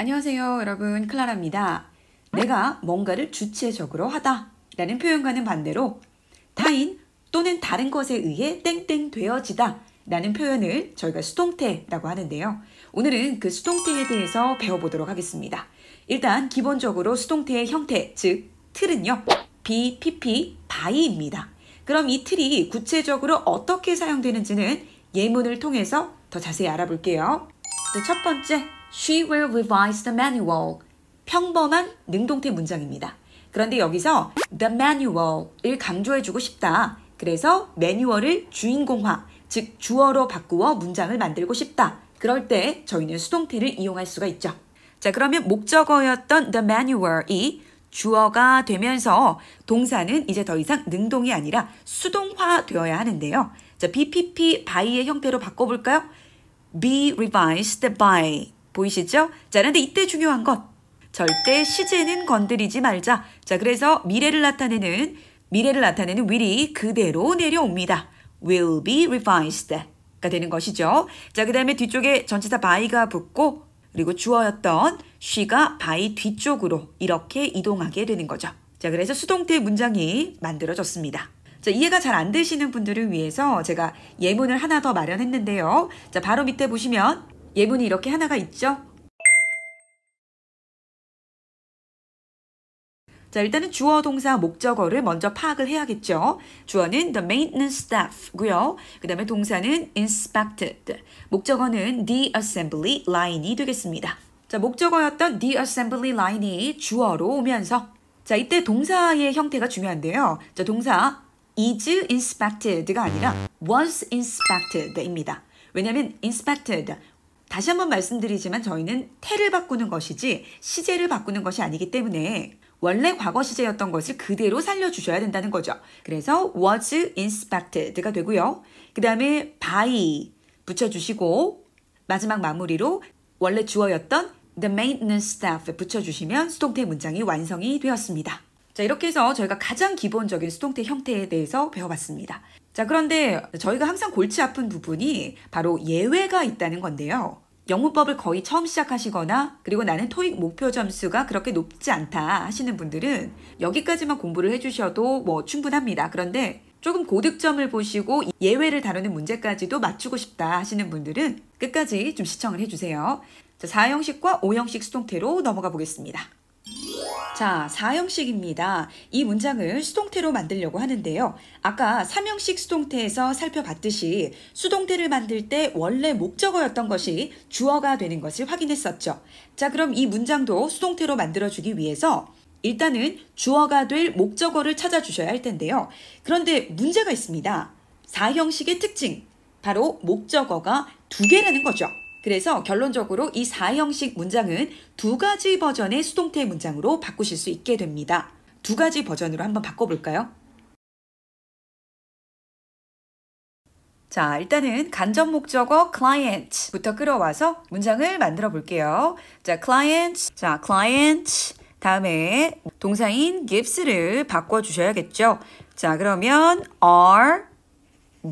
안녕하세요, 여러분. 클라라입니다. 내가 뭔가를 주체적으로 하다 라는 표현과는 반대로 타인 또는 다른 것에 의해 땡땡 되어지다 라는 표현을 저희가 수동태라고 하는데요. 오늘은 그 수동태에 대해서 배워보도록 하겠습니다. 일단 기본적으로 수동태의 형태, 즉 틀은요. be, pp, by입니다. 그럼 이 틀이 구체적으로 어떻게 사용되는지는 예문을 통해서 더 자세히 알아볼게요. 첫 번째, She will revise the manual. 평범한 능동태 문장입니다. 그런데 여기서 the manual을 강조해주고 싶다. 그래서 매뉴얼을 주인공화, 즉 주어로 바꾸어 문장을 만들고 싶다. 그럴 때 저희는 수동태를 이용할 수가 있죠. 자, 그러면 목적어였던 the manual이 주어가 되면서 동사는 이제 더 이상 능동이 아니라 수동화 되어야 하는데요. 자, BPP, by의 형태로 바꿔볼까요? be revised by. 보이시죠? 자, 그런데 이때 중요한 것. 절대 시제는 건드리지 말자. 자, 그래서 미래를 나타내는 will이 그대로 내려옵니다. will be revised가 되는 것이죠. 자, 그 다음에 뒤쪽에 전치사 by가 붙고 그리고 주어였던 she가 by 뒤쪽으로 이렇게 이동하게 되는 거죠. 자, 그래서 수동태 문장이 만들어졌습니다. 자, 이해가 잘 안 되시는 분들을 위해서 제가 예문을 하나 더 마련했는데요. 자, 바로 밑에 보시면 예문이 이렇게 하나가 있죠. 자, 일단은 주어, 동사, 목적어를 먼저 파악을 해야겠죠. 주어는 the maintenance staff고요. 그 다음에 동사는 inspected. 목적어는 the assembly line이 되겠습니다. 자, 목적어였던 the assembly line이 주어로 오면서 자, 이때 동사의 형태가 중요한데요. 자, 동사 is inspected가 아니라 was inspected입니다. 왜냐하면 inspected 다시 한번 말씀드리지만 저희는 태를 바꾸는 것이지 시제를 바꾸는 것이 아니기 때문에 원래 과거 시제였던 것을 그대로 살려주셔야 된다는 거죠. 그래서 was inspected가 되고요. 그 다음에 by 붙여주시고 마지막 마무리로 원래 주어였던 the maintenance staff 붙여주시면 수동태 문장이 완성이 되었습니다. 자, 이렇게 해서 저희가 가장 기본적인 수동태 형태에 대해서 배워봤습니다. 자, 그런데 저희가 항상 골치 아픈 부분이 바로 예외가 있다는 건데요. 영문법을 거의 처음 시작하시거나 그리고 나는 토익 목표 점수가 그렇게 높지 않다 하시는 분들은 여기까지만 공부를 해주셔도 뭐 충분합니다. 그런데 조금 고득점을 보시고 예외를 다루는 문제까지도 맞추고 싶다 하시는 분들은 끝까지 좀 시청을 해주세요. 자, 4형식과 5형식 수동태로 넘어가 보겠습니다. 자, 4형식입니다. 이 문장을 수동태로 만들려고 하는데요. 아까 3형식 수동태에서 살펴봤듯이 수동태를 만들 때 원래 목적어였던 것이 주어가 되는 것을 확인했었죠. 자, 그럼 이 문장도 수동태로 만들어주기 위해서 일단은 주어가 될 목적어를 찾아주셔야 할 텐데요. 그런데 문제가 있습니다. 4형식의 특징, 바로 목적어가 2개라는 거죠. 그래서 결론적으로 이 4형식 문장은 2가지 버전의 수동태 문장으로 바꾸실 수 있게 됩니다. 2가지 버전으로 한번 바꿔볼까요? 자, 일단은 간접 목적어 client부터 끌어와서 문장을 만들어 볼게요. 자, client, 다음에 동사인 gives를 바꿔주셔야겠죠. 자, 그러면 are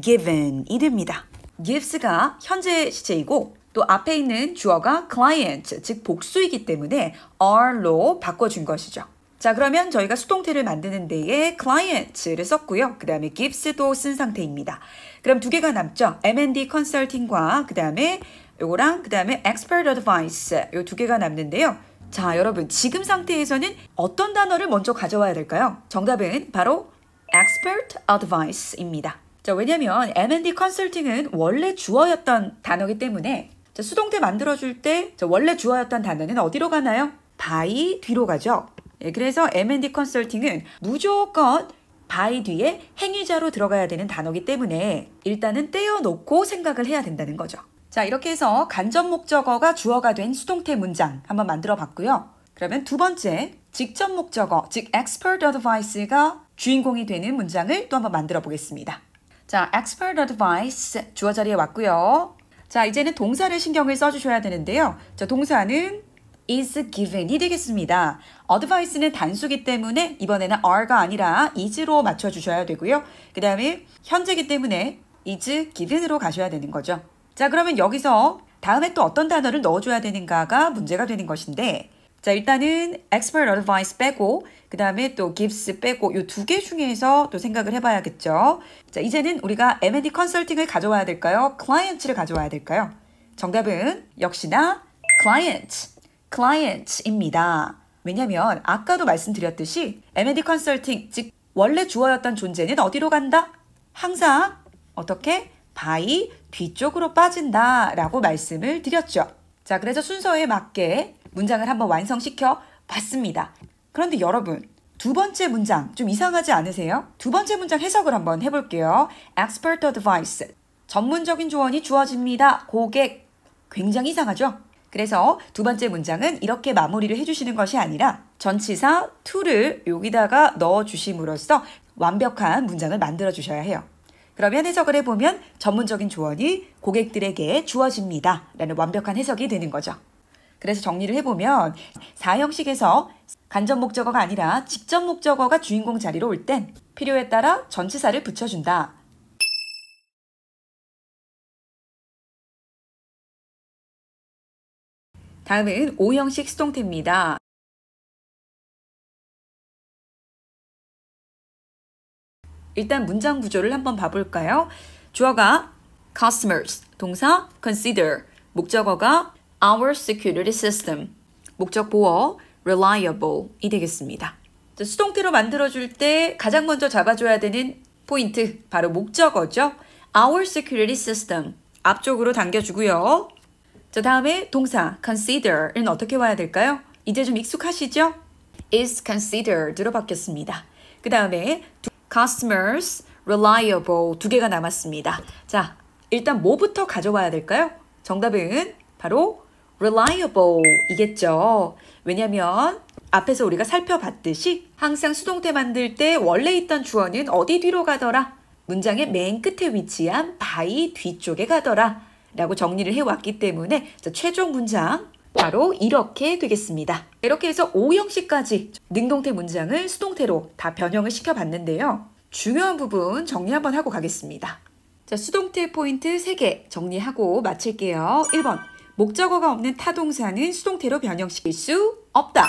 given이 됩니다. gives가 현재 시제이고 또 앞에 있는 주어가 client, 즉 복수이기 때문에 are로 바꿔준 것이죠. 자, 그러면 저희가 수동태를 만드는 데에 client를 썼고요. 그 다음에 gives도 쓴 상태입니다. 그럼 2개가 남죠. M&D consulting과 그 다음에 요거랑 그 다음에 expert advice 요 2개가 남는데요. 자, 여러분 지금 상태에서는 어떤 단어를 먼저 가져와야 될까요? 정답은 바로 expert advice입니다. 자, 왜냐면 M&D consulting은 원래 주어였던 단어이기 때문에 자, 수동태 만들어줄 때 원래 주어였던 단어는 어디로 가나요? by 뒤로 가죠. 예, 그래서 M&D 컨설팅은 무조건 by 뒤에 행위자로 들어가야 되는 단어이기 때문에 일단은 떼어놓고 생각을 해야 된다는 거죠. 자, 이렇게 해서 간접 목적어가 주어가 된 수동태 문장 한번 만들어 봤고요. 그러면 두 번째, 직접 목적어, 즉 expert advice가 주인공이 되는 문장을 또 한번 만들어 보겠습니다. 자, expert advice 주어 자리에 왔고요. 자, 이제는 동사를 신경을 써주셔야 되는데요. 자, 동사는 is given이 되겠습니다. advice는 단수기 때문에 이번에는 are가 아니라 is로 맞춰주셔야 되고요. 그 다음에 현재기 때문에 is given으로 가셔야 되는 거죠. 자, 그러면 여기서 다음에 또 어떤 단어를 넣어줘야 되는가가 문제가 되는 것인데 자 일단은 expert advice 빼고 그 다음에 또 gives 빼고 이 두 개 중에서 또 생각을 해봐야겠죠. 자 이제는 우리가 M&D 컨설팅을 가져와야 될까요? client를 가져와야 될까요? 정답은 역시나 client입니다. 왜냐하면 아까도 말씀드렸듯이 M&D 컨설팅 즉 원래 주어였던 존재는 어디로 간다? 항상 어떻게? by 뒤쪽으로 빠진다 라고 말씀을 드렸죠. 자 그래서 순서에 맞게 문장을 한번 완성시켜 봤습니다. 그런데 여러분 두 번째 문장 좀 이상하지 않으세요? 두 번째 문장 해석을 한번 해볼게요. expert advice 전문적인 조언이 주어집니다. 고객 굉장히 이상하죠? 그래서 두 번째 문장은 이렇게 마무리를 해주시는 것이 아니라 전치사 to를 여기다가 넣어주심으로써 완벽한 문장을 만들어 주셔야 해요. 그러면 해석을 해보면 전문적인 조언이 고객들에게 주어집니다. 라는 완벽한 해석이 되는 거죠. 그래서 정리를 해보면 4형식에서 간접 목적어가 아니라 직접 목적어가 주인공 자리로 올 땐 필요에 따라 전치사를 붙여준다. 다음은 5형식 수동태입니다. 일단 문장 구조를 한번 봐볼까요? 주어가 customers, 동사 consider, 목적어가 our security system, 목적 보어 reliable이 되겠습니다. 수동태로 만들어줄 때 가장 먼저 잡아줘야 되는 포인트, 바로 목적어죠. our security system, 앞쪽으로 당겨주고요. 자, 다음에 동사 consider은 어떻게 와야 될까요? 이제 좀 익숙하시죠? is considered로 바뀌었습니다. 그 다음에 customers, reliable 두 개가 남았습니다. 자, 일단 뭐부터 가져와야 될까요? 정답은 바로 reliable이겠죠. 왜냐면 앞에서 우리가 살펴봤듯이 항상 수동태 만들 때 원래 있던 주어는 어디 뒤로 가더라? 문장의 맨 끝에 위치한 by 뒤쪽에 가더라 라고 정리를 해왔기 때문에 최종 문장 바로 이렇게 되겠습니다. 이렇게 해서 5형식까지 능동태 문장을 수동태로 다 변형을 시켜봤는데요. 중요한 부분 정리 한번 하고 가겠습니다. 자, 수동태 포인트 3개 정리하고 마칠게요. 1번, 목적어가 없는 타동사는 수동태로 변형시킬 수 없다.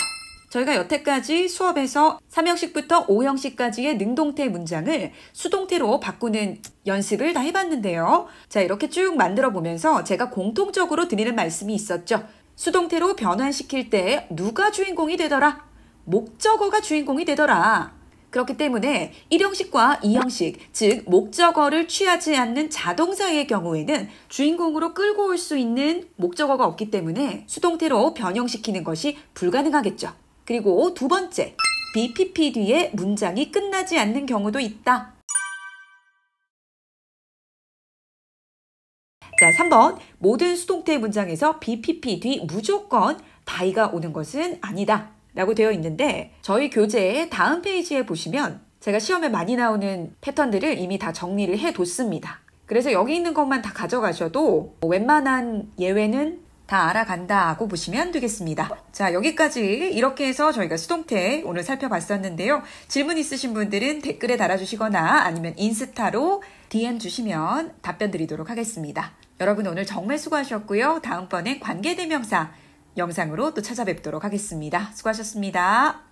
저희가 여태까지 수업에서 3형식부터 5형식까지의 능동태 문장을 수동태로 바꾸는 연습을 다 해봤는데요. 자, 이렇게 쭉 만들어 보면서 제가 공통적으로 드리는 말씀이 있었죠. 수동태로 변환시킬 때 누가 주인공이 되더라? 목적어가 주인공이 되더라. 그렇기 때문에 1형식과 2형식, 즉 목적어를 취하지 않는 자동사의 경우에는 주인공으로 끌고 올 수 있는 목적어가 없기 때문에 수동태로 변형시키는 것이 불가능하겠죠. 그리고 두 번째, BPP 뒤에 문장이 끝나지 않는 경우도 있다. 자, 3번, 모든 수동태 문장에서 BPP 뒤 무조건 by가 오는 것은 아니다 라고 되어 있는데 저희 교재의 다음 페이지에 보시면 제가 시험에 많이 나오는 패턴들을 이미 다 정리를 해뒀습니다. 그래서 여기 있는 것만 다 가져가셔도 웬만한 예외는 다 알아간다고 보시면 되겠습니다. 자, 여기까지 이렇게 해서 저희가 수동태 오늘 살펴봤었는데요. 질문 있으신 분들은 댓글에 달아주시거나 아니면 인스타로 DM 주시면 답변 드리도록 하겠습니다. 여러분 오늘 정말 수고하셨고요. 다음번엔 관계대명사 영상으로 또 찾아뵙도록 하겠습니다. 수고하셨습니다.